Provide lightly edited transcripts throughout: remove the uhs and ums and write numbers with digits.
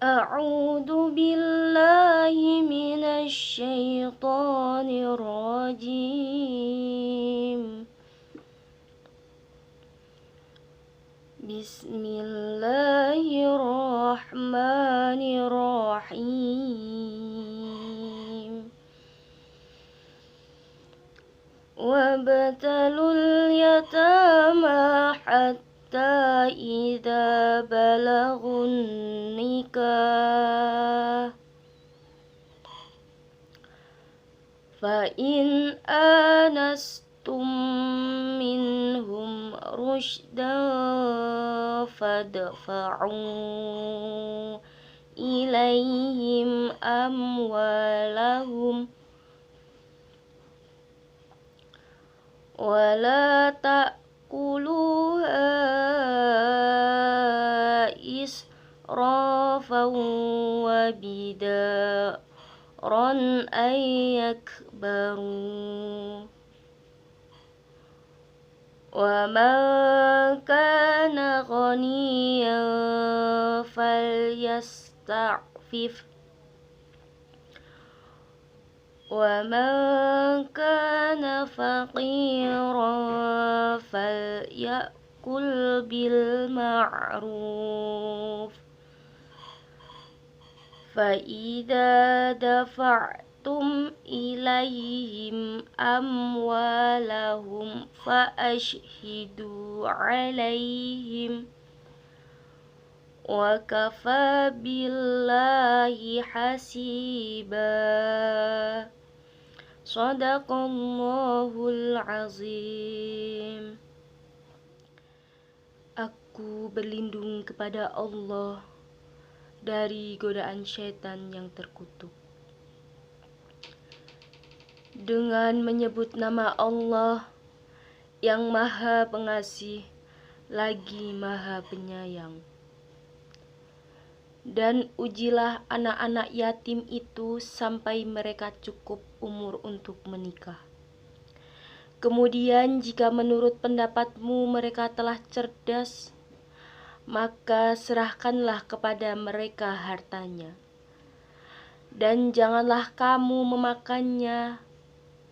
أعوذ بالله من الشيطان الرجيم. بسم الله الرحمن الرحيم. وابتلوا اليتامى حتى إذا بلغوا النكاح فإن آنستم منهم رشدا فادفعوا إليهم أموالهم ولا تأكلوها إسرافا وبدارا أن يكبروا ومن كان غنيا فليستعفف ومن كان فقيرا فليأكل بالمعروف فإذا دفعتم إليهم أموالهم فأشهدوا عليهم وكفى بالله حسيبا. Shadaqallahul azim. Aku berlindung kepada Allah dari godaan syaitan yang terkutuk. Dengan menyebut nama Allah yang Maha Pengasih lagi Maha Penyayang. Dan ujilah anak-anak yatim itu sampai mereka cukup umur untuk menikah. Kemudian jika menurut pendapatmu mereka telah cerdas, maka serahkanlah kepada mereka hartanya. Dan janganlah kamu memakannya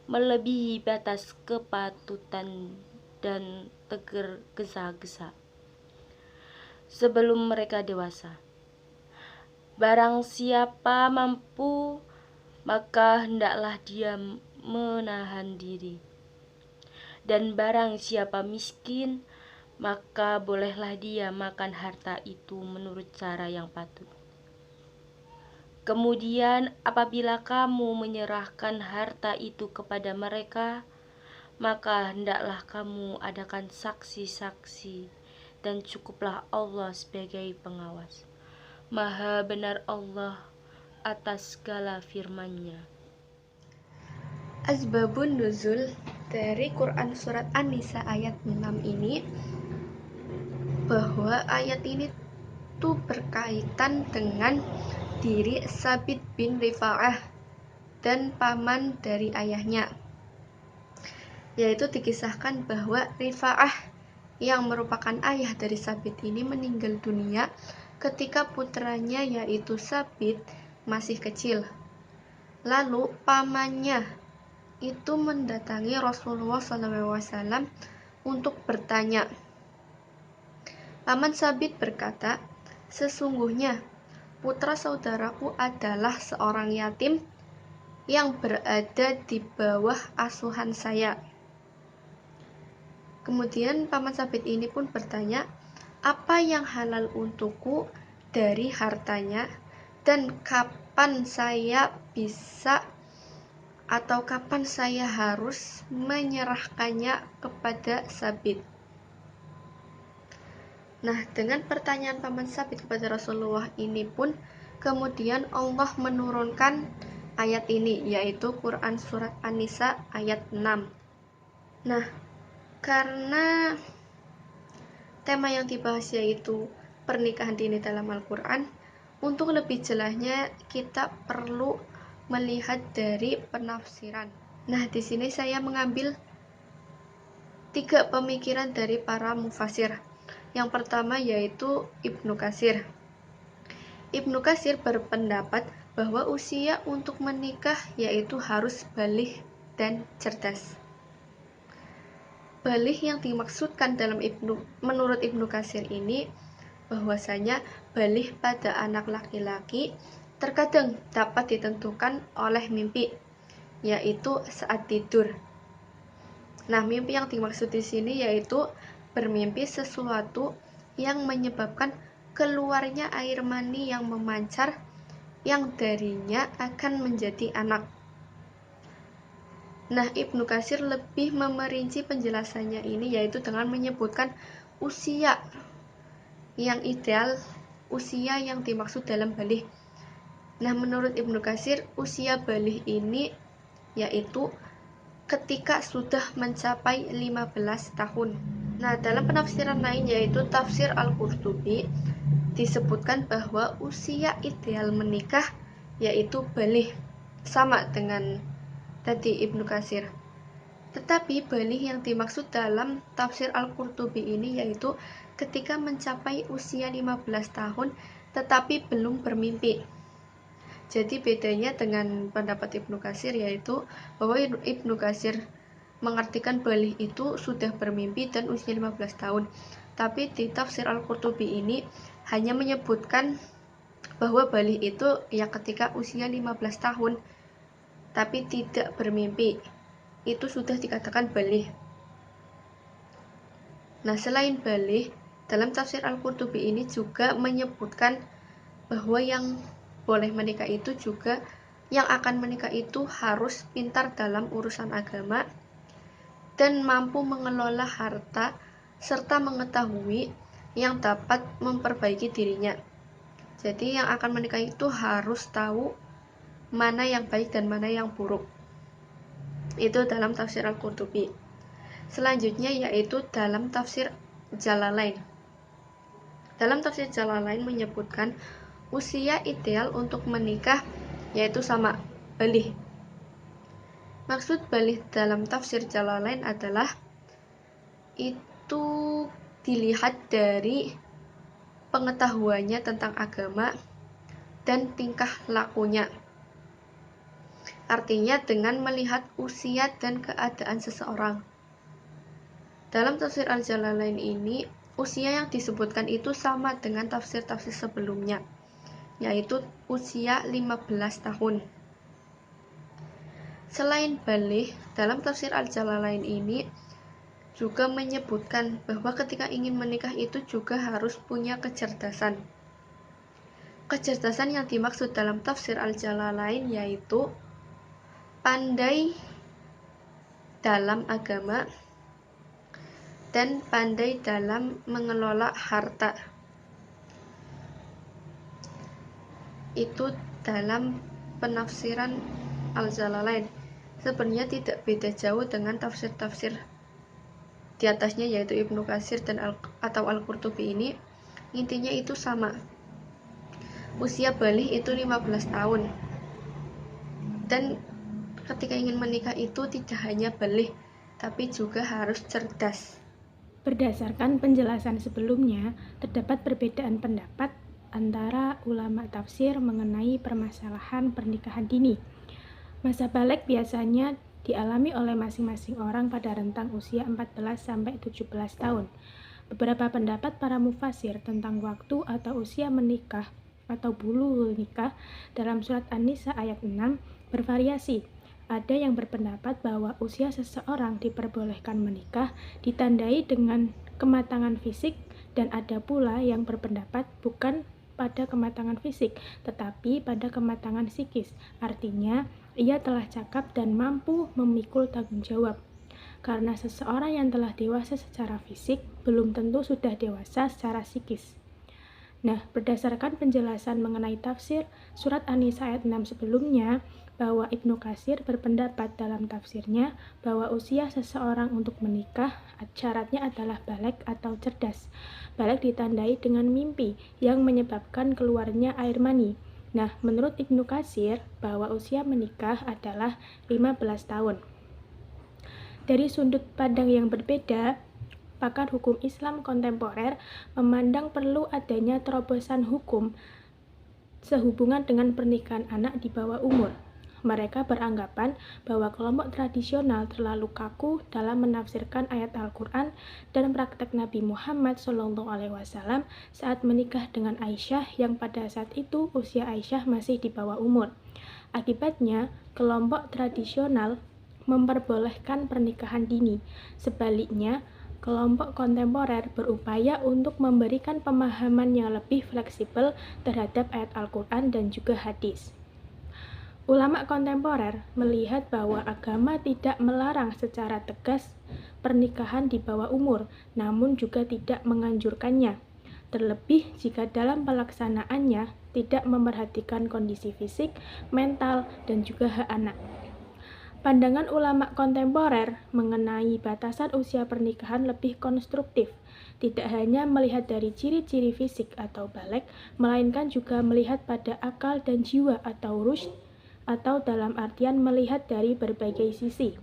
melebihi batas kepatutan dan tergesa-gesa sebelum mereka dewasa. Barang siapa mampu, maka hendaklah dia menahan diri. Dan barang siapa miskin, maka bolehlah dia makan harta itu menurut cara yang patut. Kemudian apabila kamu menyerahkan harta itu kepada mereka, maka hendaklah kamu adakan saksi-saksi, dan cukuplah Allah sebagai pengawas. Maha benar Allah atas segala firman-Nya. Asbabun nuzul dari Quran surat An-Nisa ayat 6 ini, bahwa ayat ini tuh berkaitan dengan diri Sabit bin Rifa'ah dan paman dari ayahnya. Yaitu dikisahkan bahwa Rifa'ah yang merupakan ayah dari Sabit ini meninggal dunia ketika putranya yaitu Sabit masih kecil. Lalu pamannya itu mendatangi Rasulullah SAW untuk bertanya. Paman Sabit berkata, "Sesungguhnya putra saudaraku adalah seorang yatim yang berada di bawah asuhan saya." Kemudian paman Sabit ini pun bertanya, "Apa yang halal untukku dari hartanya, dan kapan saya bisa atau kapan saya harus menyerahkannya kepada Sabit?" Nah, dengan pertanyaan paman Sabit kepada Rasulullah ini pun kemudian Allah menurunkan ayat ini, yaitu Quran surat An-Nisa ayat 6. Nah, karena tema yang dibahas yaitu pernikahan dini dalam Al-Quran, untuk lebih jelasnya kita perlu melihat dari penafsiran. Nah, di sini saya mengambil 3 pemikiran dari para mufasir. Yang pertama yaitu Ibnu Katsir. Ibnu Katsir berpendapat bahwa usia untuk menikah yaitu harus baligh dan cerdas. Baligh yang dimaksudkan menurut Ibnu Katsir ini bahwasanya baligh pada anak laki-laki terkadang dapat ditentukan oleh mimpi, yaitu saat tidur. Nah, mimpi yang dimaksud di sini yaitu bermimpi sesuatu yang menyebabkan keluarnya air mani yang memancar yang darinya akan menjadi anak. Nah, Ibnu Katsir lebih memerinci penjelasannya ini yaitu dengan menyebutkan usia yang ideal, usia yang dimaksud dalam baligh. Nah, menurut Ibnu Katsir, usia baligh ini yaitu ketika sudah mencapai 15 tahun. Nah, dalam penafsiran lain yaitu tafsir Al-Qurtubi disebutkan bahwa usia ideal menikah yaitu baligh, sama dengan tadi Ibnu Katsir. Tetapi baligh yang dimaksud dalam tafsir Al-Qurtubi ini yaitu ketika mencapai usia 15 tahun tetapi belum bermimpi. Jadi bedanya dengan pendapat Ibnu Katsir yaitu bahwa Ibnu Katsir mengartikan baligh itu sudah bermimpi dan usia 15 tahun. Tapi di tafsir Al-Qurtubi ini hanya menyebutkan bahwa baligh itu ya ketika usia 15 tahun tapi tidak bermimpi, itu sudah dikatakan baligh. Nah, selain baligh, dalam tafsir Al-Qurtubi ini juga menyebutkan bahwa yang boleh menikah itu juga yang akan menikah itu harus pintar dalam urusan agama dan mampu mengelola harta serta mengetahui yang dapat memperbaiki dirinya. Jadi yang akan menikah itu harus tahu mana yang baik dan mana yang buruk. Itu dalam tafsir Al-Qurtubi. Selanjutnya yaitu dalam tafsir Jalalain. Dalam tafsir Jalalain menyebutkan usia ideal untuk menikah yaitu sama, baligh. Maksud baligh dalam tafsir Jalalain adalah itu dilihat dari pengetahuannya tentang agama dan tingkah lakunya. Artinya dengan melihat usia dan keadaan seseorang. Dalam tafsir Al-Jalalain ini, usia yang disebutkan itu sama dengan tafsir-tafsir sebelumnya, yaitu usia 15 tahun. Selain baligh, dalam tafsir Al-Jalalain ini juga menyebutkan bahwa ketika ingin menikah itu juga harus punya kecerdasan. Kecerdasan yang dimaksud dalam tafsir Al-Jalalain yaitu pandai dalam agama dan pandai dalam mengelola harta. Itu dalam penafsiran Al-Jalalain. Sebenarnya tidak beda jauh dengan tafsir-tafsir di atasnya yaitu Ibnu Katsir dan atau Al-Qurtubi ini. Intinya itu sama. Usia baligh itu 15 tahun. Dan ketika ingin menikah itu tidak hanya baligh, tapi juga harus cerdas. Berdasarkan penjelasan sebelumnya, terdapat perbedaan pendapat antara ulama tafsir mengenai permasalahan pernikahan dini. Masa balik biasanya dialami oleh masing-masing orang pada rentang usia 14-17 tahun. Beberapa pendapat para mufasir tentang waktu atau usia menikah atau bulughul nikah dalam surat An-Nisa ayat 6 bervariasi. Ada yang berpendapat bahwa usia seseorang diperbolehkan menikah ditandai dengan kematangan fisik, dan ada pula yang berpendapat bukan pada kematangan fisik, tetapi pada kematangan psikis. Artinya, ia telah cakap dan mampu memikul tanggung jawab. Karena seseorang yang telah dewasa secara fisik belum tentu sudah dewasa secara psikis. Nah, berdasarkan penjelasan mengenai tafsir surat An-Nisa ayat 6 sebelumnya, bahwa Ibnu Katsir berpendapat dalam tafsirnya bahwa usia seseorang untuk menikah syaratnya adalah baligh atau cerdas. Baligh ditandai dengan mimpi yang menyebabkan keluarnya air mani. Nah, menurut Ibnu Katsir bahwa usia menikah adalah 15 tahun. Dari sudut pandang yang berbeda, pakar hukum Islam kontemporer memandang perlu adanya terobosan hukum sehubungan dengan pernikahan anak di bawah umur. Mereka beranggapan bahwa kelompok tradisional terlalu kaku dalam menafsirkan ayat Al-Quran dan praktek Nabi Muhammad SAW saat menikah dengan Aisyah yang pada saat itu usia Aisyah masih di bawah umur. Akibatnya, kelompok tradisional memperbolehkan pernikahan dini. Sebaliknya, kelompok kontemporer berupaya untuk memberikan pemahaman yang lebih fleksibel terhadap ayat Al-Quran dan juga hadis. Ulama kontemporer melihat bahwa agama tidak melarang secara tegas pernikahan di bawah umur, namun juga tidak menganjurkannya. Terlebih jika dalam pelaksanaannya tidak memperhatikan kondisi fisik, mental, dan juga hak anak. Pandangan ulama kontemporer mengenai batasan usia pernikahan lebih konstruktif, tidak hanya melihat dari ciri-ciri fisik atau balik, melainkan juga melihat pada akal dan jiwa atau rushd, atau dalam artian melihat dari berbagai sisi.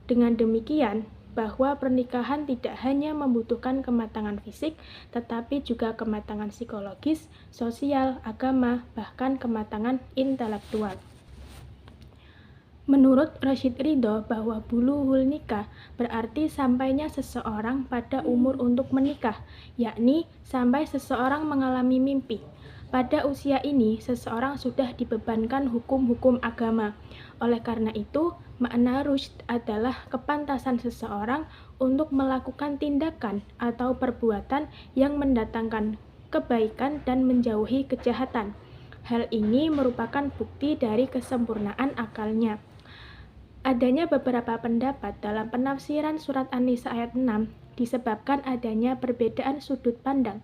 Dengan demikian, bahwa pernikahan tidak hanya membutuhkan kematangan fisik, tetapi juga kematangan psikologis, sosial, agama, bahkan kematangan intelektual. Menurut Rashid Ridho, bahwa bulughul nikah berarti sampainya seseorang pada umur untuk menikah, yakni sampai seseorang mengalami mimpi. Pada usia ini, seseorang sudah dibebankan hukum-hukum agama. Oleh karena itu, makna rushd adalah kepantasan seseorang untuk melakukan tindakan atau perbuatan yang mendatangkan kebaikan dan menjauhi kejahatan. Hal ini merupakan bukti dari kesempurnaan akalnya. Adanya beberapa pendapat dalam penafsiran surat An-Nisa ayat 6 disebabkan adanya perbedaan sudut pandang.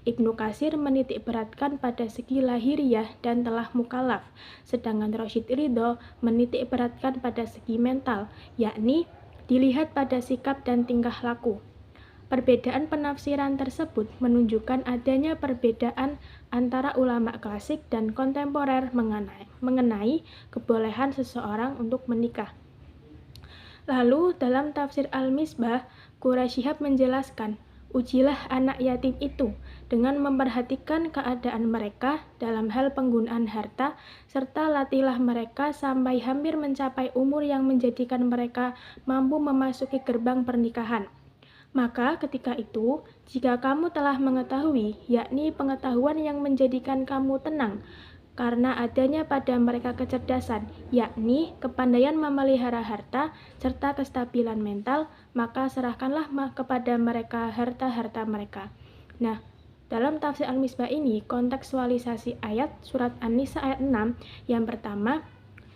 Ibnu Katsir menitik beratkan pada segi lahiriah dan telah mukallaf, sedangkan Rashid Ridho menitik beratkan pada segi mental, yakni dilihat pada sikap dan tingkah laku. Perbedaan penafsiran tersebut menunjukkan adanya perbedaan antara ulama klasik dan kontemporer mengenai kebolehan seseorang untuk menikah. Lalu dalam tafsir Al-Misbah, Quraisy Shihab menjelaskan, ujilah anak yatim itu dengan memperhatikan keadaan mereka dalam hal penggunaan harta, serta latihlah mereka sampai hampir mencapai umur yang menjadikan mereka mampu memasuki gerbang pernikahan. Maka ketika itu, jika kamu telah mengetahui, yakni pengetahuan yang menjadikan kamu tenang, karena adanya pada mereka kecerdasan, yakni kepandaian memelihara harta, serta kestabilan mental, maka serahkanlah kepada mereka harta-harta mereka. Nah, dalam tafsir Al-Misbah ini, kontekstualisasi ayat surat An-Nisa ayat 6, yang pertama,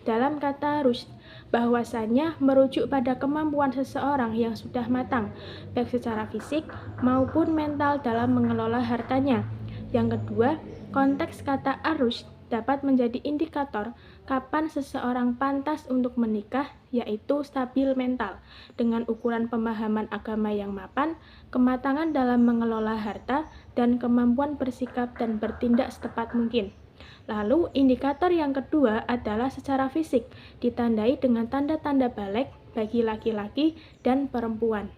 dalam kata rushd, bahwasanya merujuk pada kemampuan seseorang yang sudah matang, baik secara fisik maupun mental dalam mengelola hartanya. Yang kedua, konteks kata ar-rushd dapat menjadi indikator kapan seseorang pantas untuk menikah, yaitu stabil mental, dengan ukuran pemahaman agama yang mapan, kematangan dalam mengelola harta, dan kemampuan bersikap dan bertindak setepat mungkin. Lalu, indikator yang kedua adalah secara fisik, ditandai dengan tanda-tanda balik bagi laki-laki dan perempuan.